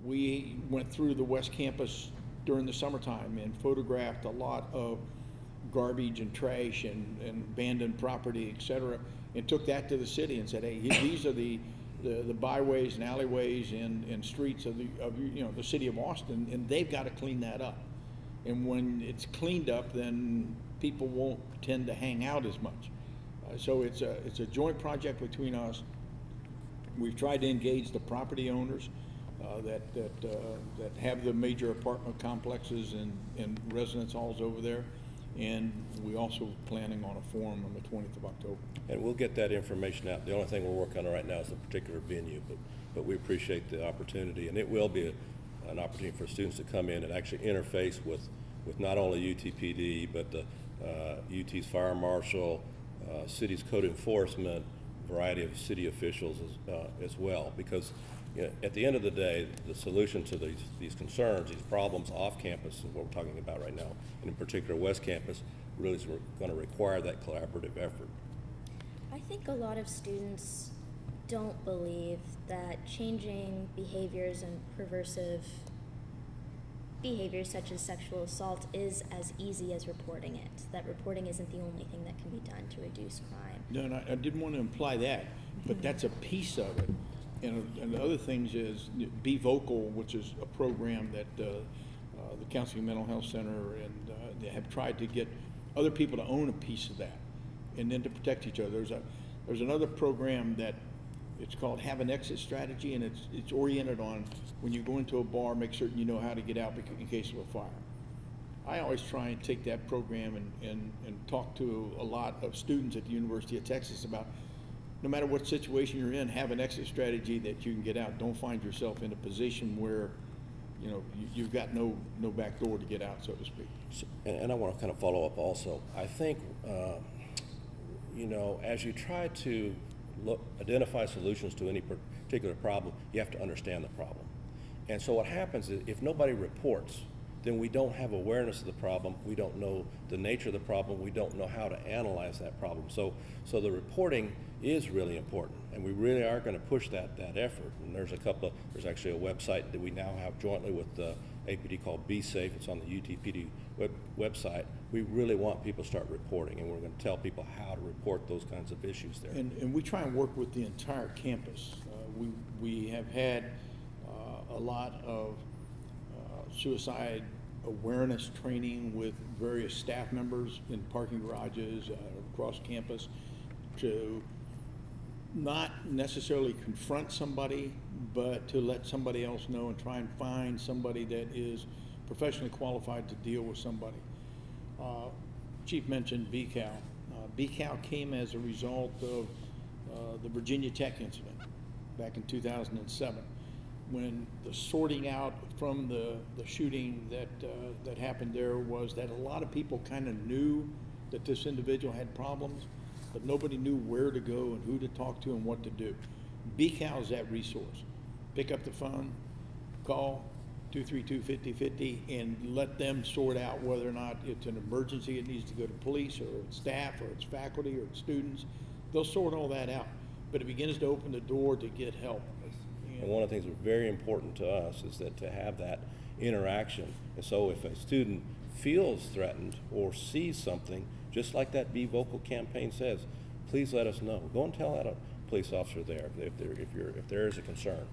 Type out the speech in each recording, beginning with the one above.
we went through the West Campus during the summertime and photographed a lot of garbage and trash and abandoned property, et cetera, and took that to the city and said, hey, these are the byways and alleyways and streets of the city of Austin, and they've got to clean that up. And when it's cleaned up, then people won't tend to hang out as much. So it's a joint project between us. We've tried to engage the property owners that have the major apartment complexes and residence halls over there. And we also planning on a forum on the 20th of October. And we'll get that information out. The only thing we're working on right now is the particular venue, but we appreciate the opportunity, and it will be an opportunity for students to come in and actually interface with not only UTPD, but the UT's fire marshal, city's code enforcement, variety of city officials as well, because at the end of the day, the solution to these concerns, these problems off campus is what we're talking about right now, and in particular West Campus really is going to require that collaborative effort. I think a lot of students don't believe that changing behaviors and perversive behaviors such as sexual assault is as easy as reporting it, that reporting isn't the only thing that can be done to reduce crime. No, and I didn't want to imply that, but that's a piece of it. And the other things is Be Vocal, which is a program that the Counseling Mental Health Center and they have tried to get other people to own a piece of that and then to protect each other. There's another program that it's called Have an Exit Strategy, and it's oriented on when you go into a bar, make certain you know how to get out in case of a fire. I always try and take that program and talk to a lot of students at the University of Texas about no matter what situation you're in, have an exit strategy that you can get out. Don't find yourself in a position where you've got no back door to get out, so to speak. And I want to kind of follow up also. I think, as you try to identify solutions to any particular problem, you have to understand the problem. And so what happens is if nobody reports, then we don't have awareness of the problem, we don't know the nature of the problem, we don't know how to analyze that problem. So the reporting is really important, and we really are going to push that effort. And there's actually a website that we now have jointly with the APD called Be Safe. It's on the UTPD website. We really want people to start reporting, and we're going to tell people how to report those kinds of issues there. And we try and work with the entire campus. We have had a lot of suicide awareness training with various staff members in parking garages across campus to not necessarily confront somebody, but to let somebody else know and try and find somebody that is professionally qualified to deal with somebody. Chief mentioned BCAL. BCAL came as a result of the Virginia Tech incident back in 2007, when the sorting out from the shooting that happened there was that a lot of people kind of knew that this individual had problems, but nobody knew where to go and who to talk to and what to do. BCAL is that resource. Pick up the phone, call 232-5050, and let them sort out whether or not it's an emergency, it needs to go to police, or it's staff, or it's faculty, or it's students. They'll sort all that out, but it begins to open the door to get help. And one of the things that's very important to us is that to have that interaction. And so if a student feels threatened or sees something, just like that Be Vocal campaign says, please let us know. Go and tell that a police officer there if there is a concern.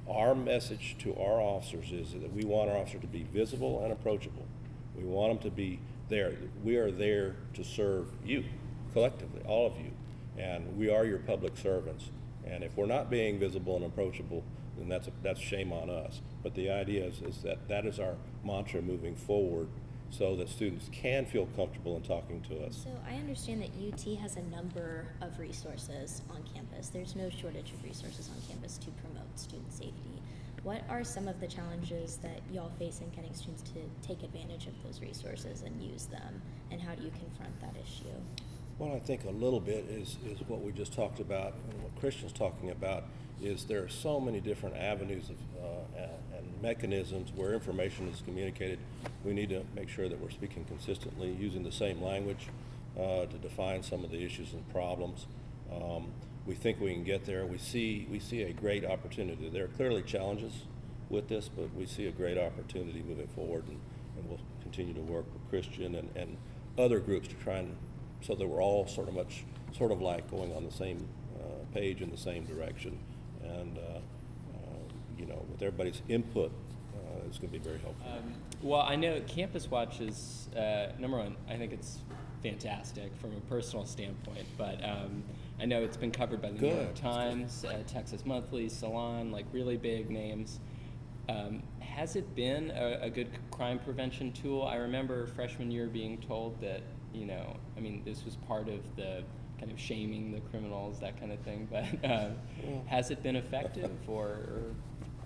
Our message to our officers is that we want our officers to be visible and approachable. We want them to be there. We are there to serve you, collectively, all of you, and we are your public servants. And if we're not being visible and approachable, then that's shame on us. But the idea is that is our mantra moving forward, so that students can feel comfortable in talking to us. So I understand that UT has a number of resources on campus. There's no shortage of resources on campus to promote student safety. What are some of the challenges that y'all face in getting students to take advantage of those resources and use them, and how do you confront that issue? Well, I think a little bit is what we just talked about, and what Christian's talking about is there are so many different avenues of and mechanisms where information is communicated. We need to make sure that we're speaking consistently, using the same language to define some of the issues and problems. We think we can get there. We see a great opportunity. There are clearly challenges with this, but we see a great opportunity moving forward, and we'll continue to work with Christian and other groups to try and, so that we're all sort of like going on the same page in the same direction. And, with everybody's input, it's going to be very helpful. Well, I know Campus Watch is, number one, I think it's fantastic from a personal standpoint, but I know it's been covered by the New York Times, Texas Monthly, Salon, like really big names. Has it been a good crime prevention tool? I remember freshman year being told that, this was part of the kind of shaming the criminals, that kind of thing, but has it been effective or?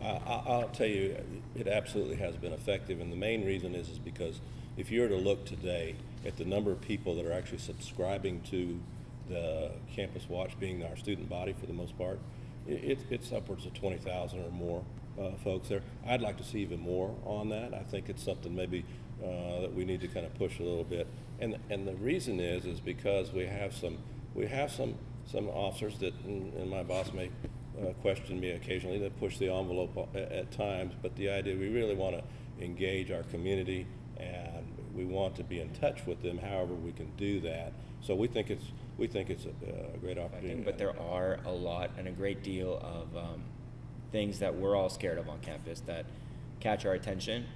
I'll tell you, it absolutely has been effective, and the main reason is because if you were to look today at the number of people that are actually subscribing to the Campus Watch, being our student body for the most part, it's upwards of 20,000 or more folks there. I'd like to see even more on that. I think it's something maybe that we need to kind of push a little bit, and the reason is because we have some officers that, and my boss may question me occasionally, that push the envelope at times, but the idea, we really want to engage our community and we want to be in touch with them however we can do that. So we think it's a great opportunity. But there are a lot and a great deal of things that we're all scared of on campus that catch our attention.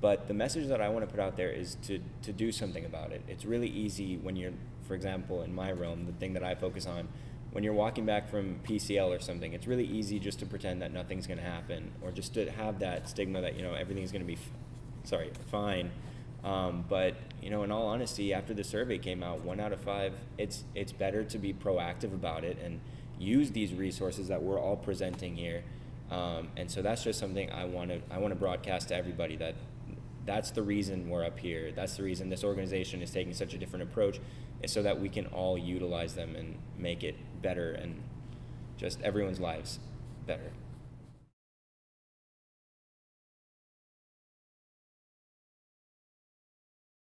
But the message that I want to put out there is to do something about it. It's really easy when you're, for example, in my realm, the thing that I focus on, when you're walking back from PCL or something, it's really easy just to pretend that nothing's going to happen, or just to have that stigma that, everything's going to be fine. But, in all honesty, after the survey came out, 1 out of 5, it's better to be proactive about it and use these resources that we're all presenting here. And so that's just something I want to broadcast to everybody, that's the reason we're up here. That's the reason this organization is taking such a different approach, is so that we can all utilize them and make it better and just everyone's lives better.